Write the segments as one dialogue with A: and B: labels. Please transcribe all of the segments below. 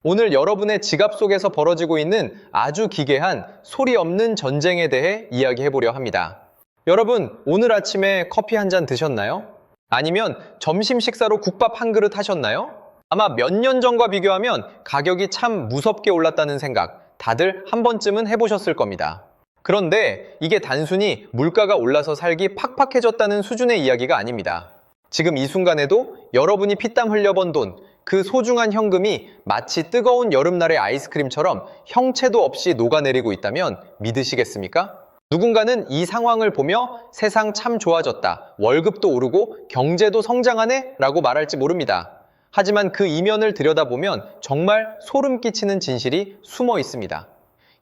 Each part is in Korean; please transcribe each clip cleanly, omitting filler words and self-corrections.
A: 오늘 여러분의 지갑 속에서 벌어지고 있는 아주 기괴한 소리 없는 전쟁에 대해 이야기해보려 합니다. 여러분, 오늘 아침에 커피 한 잔 드셨나요? 아니면 점심 식사로 국밥 한 그릇 하셨나요? 아마 몇 년 전과 비교하면 가격이 참 무섭게 올랐다는 생각 다들 한 번쯤은 해보셨을 겁니다. 그런데 이게 단순히 물가가 올라서 살기 팍팍해졌다는 수준의 이야기가 아닙니다. 지금 이 순간에도 여러분이 피땀 흘려 번 돈, 그 소중한 현금이 마치 뜨거운 여름날의 아이스크림처럼 형체도 없이 녹아내리고 있다면 믿으시겠습니까? 누군가는 이 상황을 보며 세상 참 좋아졌다, 월급도 오르고 경제도 성장하네 라고 말할지 모릅니다. 하지만 그 이면을 들여다보면 정말 소름 끼치는 진실이 숨어 있습니다.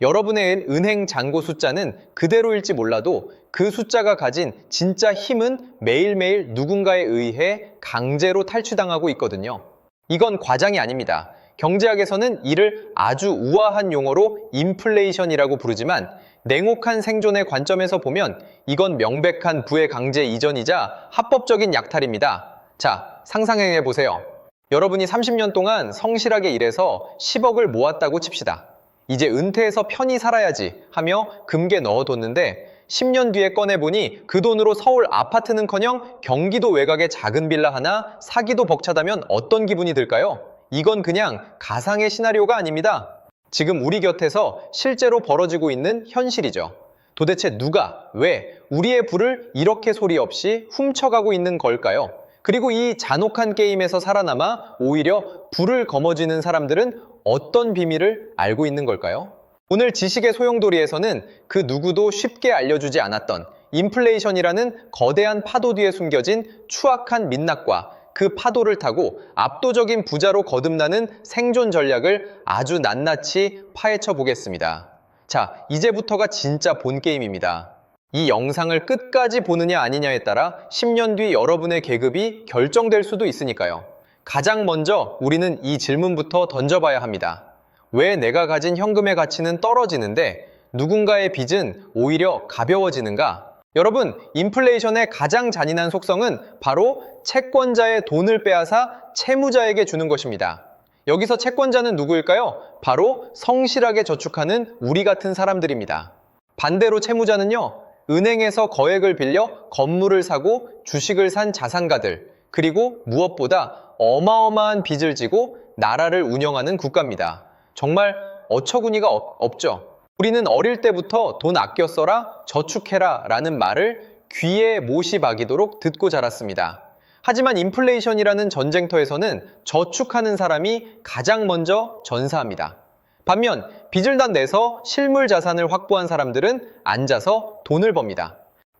A: 여러분의 은행 잔고 숫자는 그대로일지 몰라도 그 숫자가 가진 진짜 힘은 매일매일 누군가에 의해 강제로 탈취당하고 있거든요. 이건 과장이 아닙니다. 경제학에서는 이를 아주 우아한 용어로 인플레이션이라고 부르지만 냉혹한 생존의 관점에서 보면 이건 명백한 부의 강제 이전이자 합법적인 약탈입니다. 자, 상상해 보세요. 여러분이 30년 동안 성실하게 일해서 10억을 모았다고 칩시다. 이제 은퇴해서 편히 살아야지 하며 금괴 넣어뒀는데 10년 뒤에 꺼내보니 그 돈으로 서울 아파트는커녕 경기도 외곽의 작은 빌라 하나 사기도 벅차다면 어떤 기분이 들까요? 이건 그냥 가상의 시나리오가 아닙니다. 지금 우리 곁에서 실제로 벌어지고 있는 현실이죠. 도대체 누가, 왜 우리의 부를 이렇게 소리 없이 훔쳐가고 있는 걸까요? 그리고 이 잔혹한 게임에서 살아남아 오히려 부를 거머쥐는 사람들은 어떤 비밀을 알고 있는 걸까요? 오늘 지식의 소용돌이에서는 그 누구도 쉽게 알려주지 않았던 인플레이션이라는 거대한 파도 뒤에 숨겨진 추악한 민낯과 그 파도를 타고 압도적인 부자로 거듭나는 생존 전략을 아주 낱낱이 파헤쳐 보겠습니다. 자, 이제부터가 진짜 본 게임입니다. 이 영상을 끝까지 보느냐 아니냐에 따라 10년 뒤 여러분의 계급이 결정될 수도 있으니까요. 가장 먼저 우리는 이 질문부터 던져봐야 합니다. 왜 내가 가진 현금의 가치는 떨어지는데 누군가의 빚은 오히려 가벼워지는가? 여러분, 인플레이션의 가장 잔인한 속성은 바로 채권자의 돈을 빼앗아 채무자에게 주는 것입니다. 여기서 채권자는 누구일까요? 바로 성실하게 저축하는 우리 같은 사람들입니다. 반대로 채무자는요, 은행에서 거액을 빌려 건물을 사고 주식을 산 자산가들, 그리고 무엇보다 어마어마한 빚을 지고 나라를 운영하는 국가입니다. 정말 어처구니가 없죠. 우리는 어릴 때부터 돈 아껴 써라, 저축해라 라는 말을 귀에 못이 박이도록 듣고 자랐습니다. 하지만 인플레이션이라는 전쟁터에서는 저축하는 사람이 가장 먼저 전사합니다. 반면 빚을 다 내서 실물 자산을 확보한 사람들은 앉아서 돈을 법니다.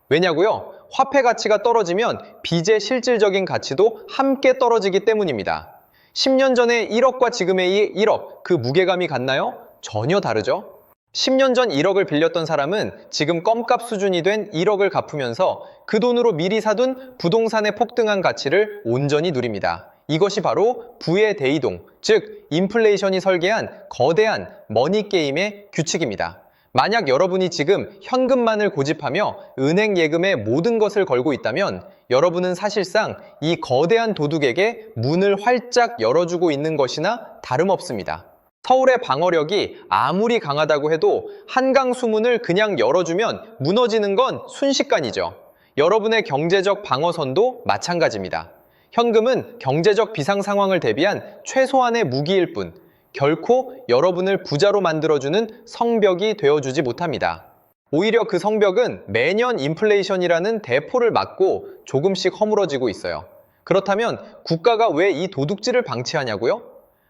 A: 왜냐고요? 화폐 가치가 떨어지면 빚의 실질적인 가치도 함께 떨어지기 때문입니다. 10년 전에 1억과 지금의 1억, 그 무게감이 같나요? 전혀 다르죠? 10년 전 1억을 빌렸던 사람은 지금 껌값 수준이 된 1억을 갚으면서 그 돈으로 미리 사둔 부동산의 폭등한 가치를 온전히 누립니다. 이것이 바로 부의 대이동, 즉 인플레이션이 설계한 거대한 머니게임의 규칙입니다. 만약 여러분이 지금 현금만을 고집하며 은행 예금에 모든 것을 걸고 있다면 여러분은 사실상 이 거대한 도둑에게 문을 활짝 열어주고 있는 것이나 다름없습니다. 서울의 방어력이 아무리 강하다고 해도 한강 수문을 그냥 열어주면 무너지는 건 순식간이죠. 여러분의 경제적 방어선도 마찬가지입니다. 현금은 경제적 비상 상황을 대비한 최소한의 무기일 뿐 결코 여러분을 부자로 만들어주는 성벽이 되어주지 못합니다. 오히려 그 성벽은 매년 인플레이션이라는 대포를 맞고 조금씩 허물어지고 있어요. 그렇다면 국가가 왜 이 도둑질을 방치하냐고요?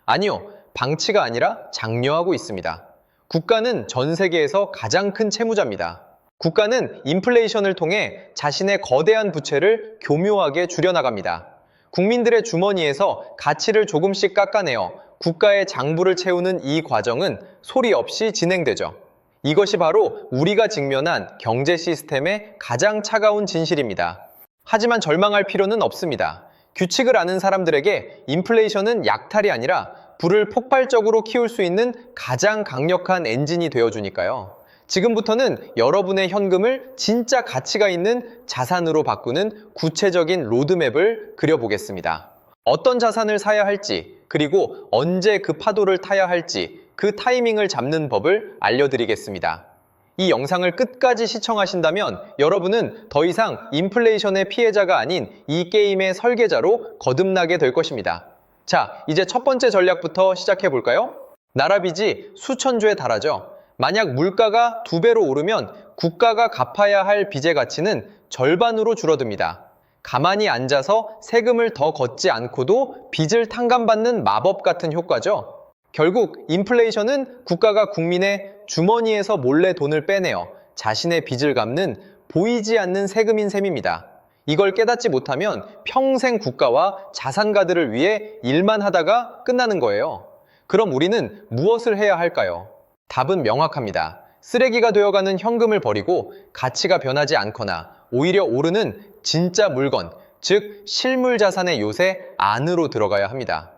A: 아니요, 방치가 아니라 장려하고 있습니다. 국가는 전 세계에서 가장 큰 채무자입니다. 국가는 인플레이션을 통해 자신의 거대한 부채를 교묘하게 줄여나갑니다. 국민들의 주머니에서 가치를 조금씩 깎아내어 국가의 장부를 채우는 이 과정은 소리 없이 진행되죠. 이것이 바로 우리가 직면한 경제 시스템의 가장 차가운 진실입니다. 하지만 절망할 필요는 없습니다. 규칙을 아는 사람들에게 인플레이션은 약탈이 아니라 부를 폭발적으로 키울 수 있는 가장 강력한 엔진이 되어주니까요. 지금부터는 여러분의 현금을 진짜 가치가 있는 자산으로 바꾸는 구체적인 로드맵을 그려보겠습니다. 어떤 자산을 사야 할지, 그리고 언제 그 파도를 타야 할지 그 타이밍을 잡는 법을 알려드리겠습니다. 이 영상을 끝까지 시청하신다면 여러분은 더 이상 인플레이션의 피해자가 아닌 이 게임의 설계자로 거듭나게 될 것입니다. 자, 이제 첫 번째 전략부터 시작해 볼까요? 나라 빚이 수천 조에 달하죠. 만약 물가가 2배로 오르면 국가가 갚아야 할 빚의 가치는 절반으로 줄어듭니다. 가만히 앉아서 세금을 더 걷지 않고도 빚을 탕감받는 마법 같은 효과죠. 결국 인플레이션은 국가가 국민의 주머니에서 몰래 돈을 빼내어 자신의 빚을 갚는 보이지 않는 세금인 셈입니다. 이걸 깨닫지 못하면 평생 국가와 자산가들을 위해 일만 하다가 끝나는 거예요. 그럼 우리는 무엇을 해야 할까요? 답은 명확합니다. 쓰레기가 되어가는 현금을 버리고 가치가 변하지 않거나 오히려 오르는 진짜 물건, 즉 실물 자산의 요새 안으로 들어가야 합니다.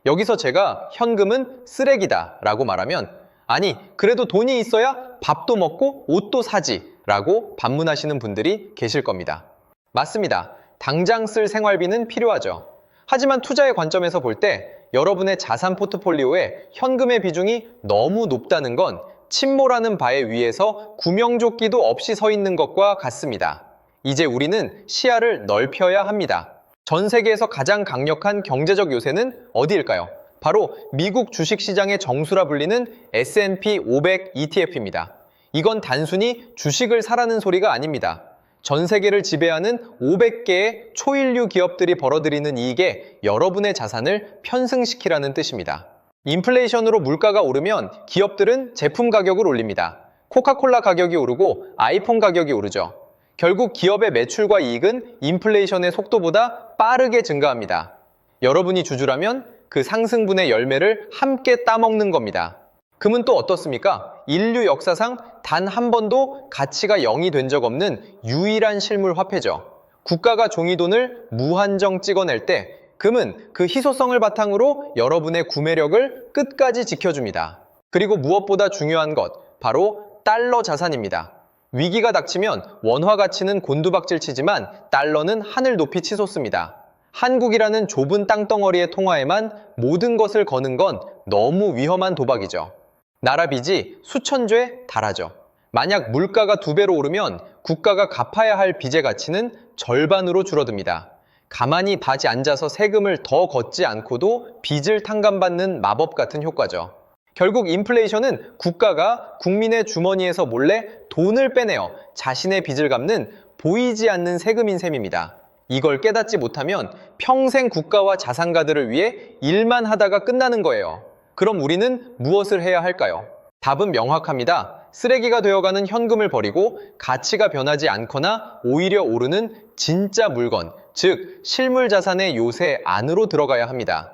A: 여기서 제가 현금은 쓰레기다 라고 말하면 아니 그래도 돈이 있어야 밥도 먹고 옷도 사지 라고 반문하시는 분들이 계실 겁니다. 맞습니다. 당장 쓸 생활비는 필요하죠. 하지만 투자의 관점에서 볼 때 여러분의 자산 포트폴리오에 현금의 비중이 너무 높다는 건 침몰하는 바에 위에서 구명조끼도 없이 서 있는 것과 같습니다. 이제 우리는 시야를 넓혀야 합니다. 전 세계에서 가장 강력한 경제적 요새는 어디일까요? 바로 미국 주식시장의 정수라 불리는 S&P 500 ETF입니다. 이건 단순히 주식을 사라는 소리가 아닙니다. 전 세계를 지배하는 500개의 초일류 기업들이 벌어들이는 이익에 여러분의 자산을 편승시키라는 뜻입니다. 인플레이션으로 물가가 오르면 기업들은 제품 가격을 올립니다. 코카콜라 가격이 오르고 아이폰 가격이 오르죠. 결국 기업의 매출과 이익은 인플레이션의 속도보다 빠르게 증가합니다. 여러분이 주주라면 그 상승분의 열매를 함께 따먹는 겁니다. 금은 또 어떻습니까? 인류 역사상 단 한 번도 가치가 0이 된 적 없는 유일한 실물 화폐죠. 국가가 종이돈을 무한정 찍어낼 때 금은 그 희소성을 바탕으로 여러분의 구매력을 끝까지 지켜줍니다. 그리고 무엇보다 중요한 것, 바로 달러 자산입니다. 위기가 닥치면 원화 가치는 곤두박질 치지만 달러는 하늘 높이 치솟습니다. 한국이라는 좁은 땅덩어리의 통화에만 모든 것을 거는 건 너무 위험한 도박이죠. 나라 빚이 수천 조에 달하죠. 만약 물가가 2배로 오르면 국가가 갚아야 할 빚의 가치는 절반으로 줄어듭니다. 가만히 바지 앉아서 세금을 더 걷지 않고도 빚을 탕감받는 마법 같은 효과죠. 결국 인플레이션은 국가가 국민의 주머니에서 몰래 돈을 빼내어 자신의 빚을 갚는 보이지 않는 세금인 셈입니다. 이걸 깨닫지 못하면 평생 국가와 자산가들을 위해 일만 하다가 끝나는 거예요. 그럼 우리는 무엇을 해야 할까요? 답은 명확합니다. 쓰레기가 되어가는 현금을 버리고 가치가 변하지 않거나 오히려 오르는 진짜 물건, 즉 실물 자산의 요새 안으로 들어가야 합니다.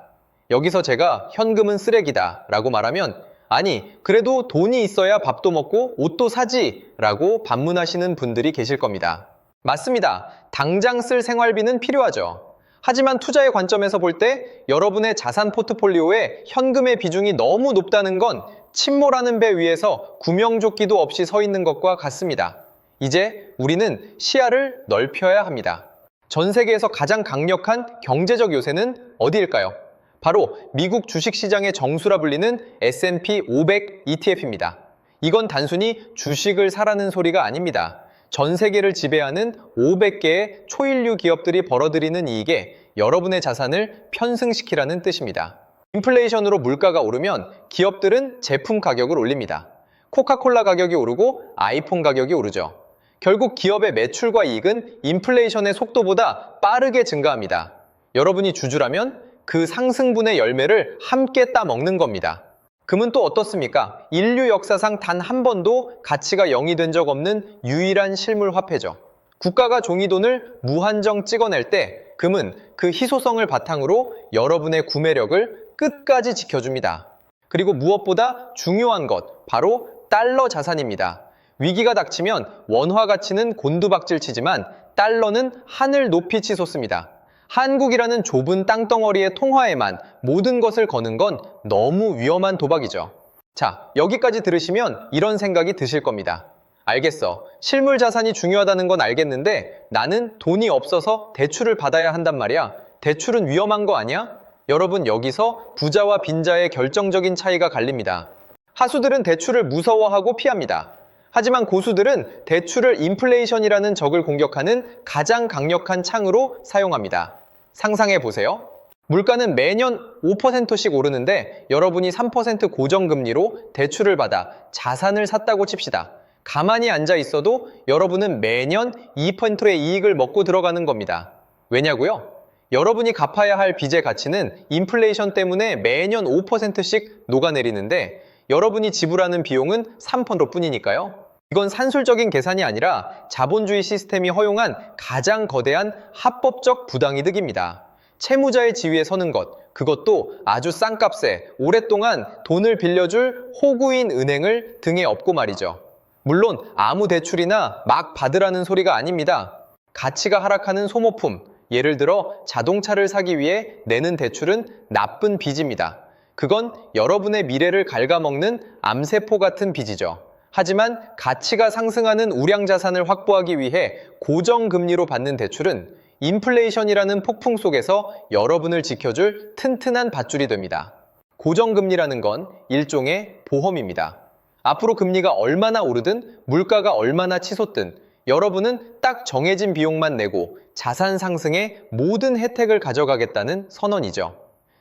A: 여기서 제가 현금은 쓰레기다 라고 말하면 아니 그래도 돈이 있어야 밥도 먹고 옷도 사지 라고 반문하시는 분들이 계실 겁니다. 맞습니다. 당장 쓸 생활비는 필요하죠. 하지만 투자의 관점에서 볼 때 여러분의 자산 포트폴리오에 현금의 비중이 너무 높다는 건 침몰하는 배 위에서 구명조끼도 없이 서 있는 것과 같습니다. 이제 우리는 시야를 넓혀야 합니다. 전 세계에서 가장 강력한 경제적 요새는 어디일까요? 바로 미국 주식시장의 정수라 불리는 S&P 500 ETF입니다. 이건 단순히 주식을 사라는 소리가 아닙니다. 전 세계를 지배하는 500개의 초일류 기업들이 벌어들이는 이익에 여러분의 자산을 편승시키라는 뜻입니다. 인플레이션으로 물가가 오르면 기업들은 제품 가격을 올립니다. 코카콜라 가격이 오르고 아이폰 가격이 오르죠. 결국 기업의 매출과 이익은 인플레이션의 속도보다 빠르게 증가합니다. 여러분이 주주라면 그 상승분의 열매를 함께 따먹는 겁니다. 금은 또 어떻습니까? 인류 역사상 단 한 번도 가치가 0이 된 적 없는 유일한 실물 화폐죠. 국가가 종이돈을 무한정 찍어낼 때 금은 그 희소성을 바탕으로 여러분의 구매력을 끝까지 지켜줍니다. 그리고 무엇보다 중요한 것, 바로 달러 자산입니다. 위기가 닥치면 원화 가치는 곤두박질 치지만 달러는 하늘 높이 치솟습니다. 한국이라는 좁은 땅덩어리의 통화에만 모든 것을 거는 건 너무 위험한 도박이죠. 자, 여기까지 들으시면 이런 생각이 드실 겁니다. 알겠어. 실물 자산이 중요하다는 건 알겠는데 나는 돈이 없어서 대출을 받아야 한단 말이야. 대출은 위험한 거 아니야? 여러분, 여기서 부자와 빈자의 결정적인 차이가 갈립니다. 하수들은 대출을 무서워하고 피합니다. 하지만 고수들은 대출을 인플레이션이라는 적을 공격하는 가장 강력한 창으로 사용합니다. 상상해 보세요. 물가는 매년 5%씩 오르는데 여러분이 3% 고정금리로 대출을 받아 자산을 샀다고 칩시다. 가만히 앉아 있어도 여러분은 매년 2%의 이익을 먹고 들어가는 겁니다. 왜냐고요? 여러분이 갚아야 할 빚의 가치는 인플레이션 때문에 매년 5%씩 녹아내리는데 여러분이 지불하는 비용은 3%뿐이니까요. 이건 산술적인 계산이 아니라 자본주의 시스템이 허용한 가장 거대한 합법적 부당이득입니다. 채무자의 지위에 서는 것, 그것도 아주 싼 값에 오랫동안 돈을 빌려줄 호구인 은행을 등에 업고 말이죠. 물론 아무 대출이나 막 받으라는 소리가 아닙니다. 가치가 하락하는 소모품, 예를 들어 자동차를 사기 위해 내는 대출은 나쁜 빚입니다. 그건 여러분의 미래를 갉아먹는 암세포 같은 빚이죠. 하지만 가치가 상승하는 우량자산을 확보하기 위해 고정금리로 받는 대출은 인플레이션이라는 폭풍 속에서 여러분을 지켜줄 튼튼한 밧줄이 됩니다. 고정금리라는 건 일종의 보험입니다. 앞으로 금리가 얼마나 오르든 물가가 얼마나 치솟든 여러분은 딱 정해진 비용만 내고 자산 상승의 모든 혜택을 가져가겠다는 선언이죠.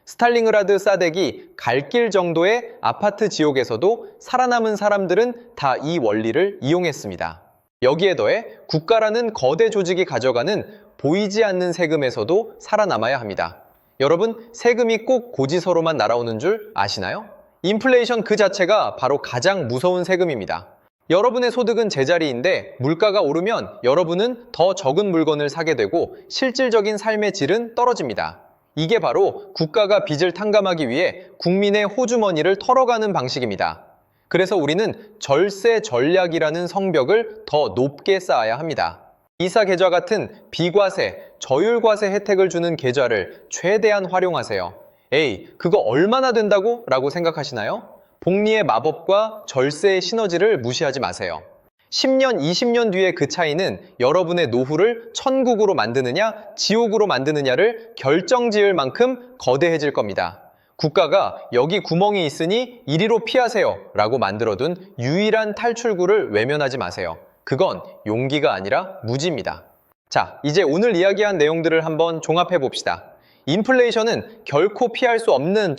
A: 스탈링그라드 싸대기 갈 길 정도의 아파트 지옥에서도 살아남은 사람들은 다 이 원리를 이용했습니다. 여기에 더해 국가라는 거대 조직이 가져가는 보이지 않는 세금에서도 살아남아야 합니다. 여러분, 세금이 꼭 고지서로만 날아오는 줄 아시나요? 인플레이션 그 자체가 바로 가장 무서운 세금입니다. 여러분의 소득은 제자리인데 물가가 오르면 여러분은 더 적은 물건을 사게 되고 실질적인 삶의 질은 떨어집니다. 이게 바로 국가가 빚을 탕감하기 위해 국민의 호주머니를 털어가는 방식입니다. 그래서 우리는 절세 전략이라는 성벽을 더 높게 쌓아야 합니다. 이사 계좌 같은 비과세, 저율과세 혜택을 주는 계좌를 최대한 활용하세요. 에이, 그거 얼마나 된다고? 라고 생각하시나요? 복리의 마법과 절세의 시너지를 무시하지 마세요. 10년, 20년 뒤의 그 차이는 여러분의 노후를 천국으로 만드느냐, 지옥으로 만드느냐를 결정지을 만큼 거대해질 겁니다. 국가가 여기 구멍이 있으니 이리로 피하세요 라고 만들어둔 유일한 탈출구를 외면하지 마세요. 그건 용기가 아니라 무지입니다. 자, 이제 오늘 이야기한 내용들을 한번 종합해 봅시다. 인플레이션은 결코 피할 수 없는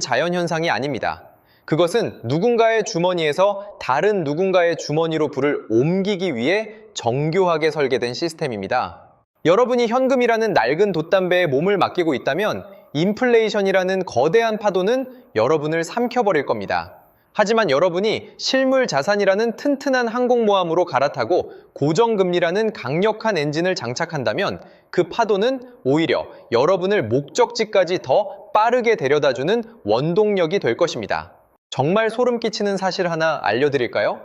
A: 자연현상이 아닙니다. 그것은 누군가의 주머니에서 다른 누군가의 주머니로 불을 옮기기 위해 정교하게 설계된 시스템입니다. 여러분이 현금이라는 낡은 돛담배에 몸을 맡기고 있다면 인플레이션이라는 거대한 파도는 여러분을 삼켜버릴 겁니다. 하지만 여러분이 실물 자산이라는 튼튼한 항공모함으로 갈아타고 고정금리라는 강력한 엔진을 장착한다면 그 파도는 오히려 여러분을 목적지까지 더 빠르게 데려다주는 원동력이 될 것입니다. 정말 소름 끼치는 사실 하나 알려드릴까요?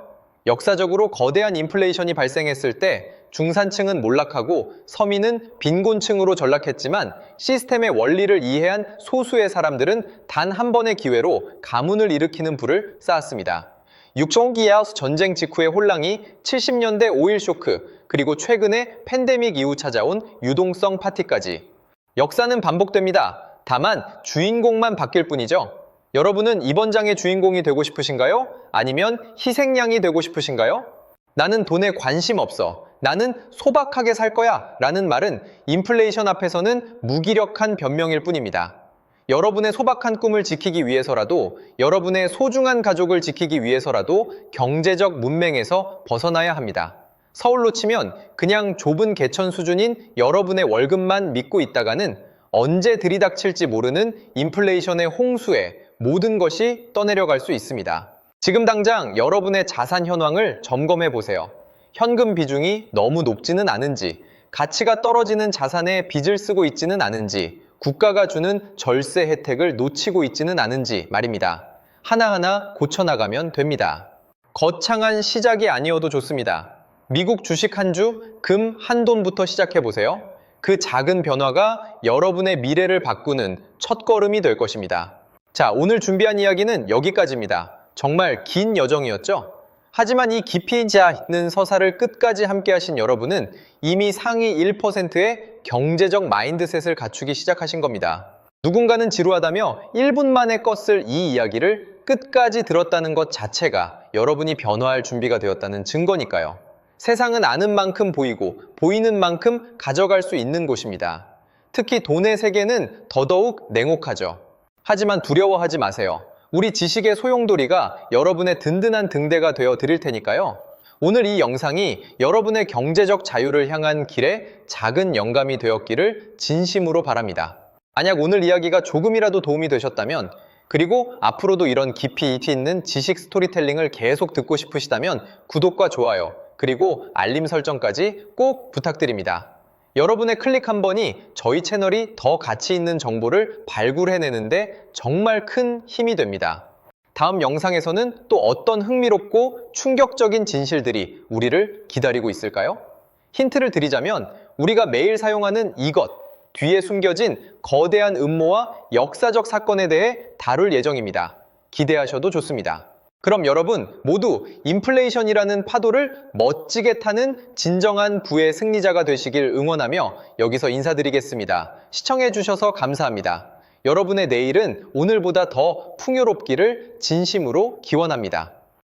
A: 역사적으로 거대한 인플레이션이 발생했을 때 중산층은 몰락하고 서민은 빈곤층으로 전락했지만 시스템의 원리를 이해한 소수의 사람들은 단 한 번의 기회로 가문을 일으키는 불을 쌓았습니다. 6.25 전쟁 직후의 혼란이 70년대 오일 쇼크, 그리고 최근에 팬데믹 이후 찾아온 유동성 파티까지. 역사는 반복됩니다. 다만 주인공만 바뀔 뿐이죠. 여러분은 이번 장의 주인공이 되고 싶으신가요? 아니면 희생양이 되고 싶으신가요? 나는 돈에 관심 없어. 나는 소박하게 살 거야. 라는 말은 인플레이션 앞에서는 무기력한 변명일 뿐입니다. 여러분의 소박한 꿈을 지키기 위해서라도, 여러분의 소중한 가족을 지키기 위해서라도 경제적 문맹에서 벗어나야 합니다. 서울로 치면 그냥 좁은 개천 수준인 여러분의 월급만 믿고 있다가는 언제 들이닥칠지 모르는 인플레이션의 홍수에 모든 것이 떠내려갈 수 있습니다. 지금 당장 여러분의 자산 현황을 점검해 보세요. 현금 비중이 너무 높지는 않은지, 가치가 떨어지는 자산에 빚을 쓰고 있지는 않은지, 국가가 주는 절세 혜택을 놓치고 있지는 않은지 말입니다. 하나하나 고쳐나가면 됩니다. 거창한 시작이 아니어도 좋습니다. 미국 주식 한 주, 금 한 돈부터 시작해 보세요. 그 작은 변화가 여러분의 미래를 바꾸는 첫걸음이 될 것입니다. 자, 오늘 준비한 이야기는 여기까지입니다. 정말 긴 여정이었죠? 하지만 이 깊이 있는 서사를 끝까지 함께 하신 여러분은 이미 상위 1%의 경제적 마인드셋을 갖추기 시작하신 겁니다. 누군가는 지루하다며 1분 만에 껐을 이 이야기를 끝까지 들었다는 것 자체가 여러분이 변화할 준비가 되었다는 증거니까요. 세상은 아는 만큼 보이고 보이는 만큼 가져갈 수 있는 곳입니다. 특히 돈의 세계는 더더욱 냉혹하죠. 하지만 두려워하지 마세요. 우리 지식의 소용돌이가 여러분의 든든한 등대가 되어 드릴 테니까요. 오늘 이 영상이 여러분의 경제적 자유를 향한 길에 작은 영감이 되었기를 진심으로 바랍니다. 만약 오늘 이야기가 조금이라도 도움이 되셨다면, 그리고 앞으로도 이런 깊이 있는 지식 스토리텔링을 계속 듣고 싶으시다면 구독과 좋아요, 그리고 알림 설정까지 꼭 부탁드립니다. 여러분의 클릭 한 번이 저희 채널이 더 가치 있는 정보를 발굴해내는데 정말 큰 힘이 됩니다. 다음 영상에서는 또 어떤 흥미롭고 충격적인 진실들이 우리를 기다리고 있을까요? 힌트를 드리자면 우리가 매일 사용하는 이것, 뒤에 숨겨진 거대한 음모와 역사적 사건에 대해 다룰 예정입니다. 기대하셔도 좋습니다. 그럼 여러분 모두 인플레이션이라는 파도를 멋지게 타는 진정한 부의 승리자가 되시길 응원하며 여기서 인사드리겠습니다. 시청해주셔서 감사합니다. 여러분의 내일은 오늘보다 더 풍요롭기를 진심으로 기원합니다.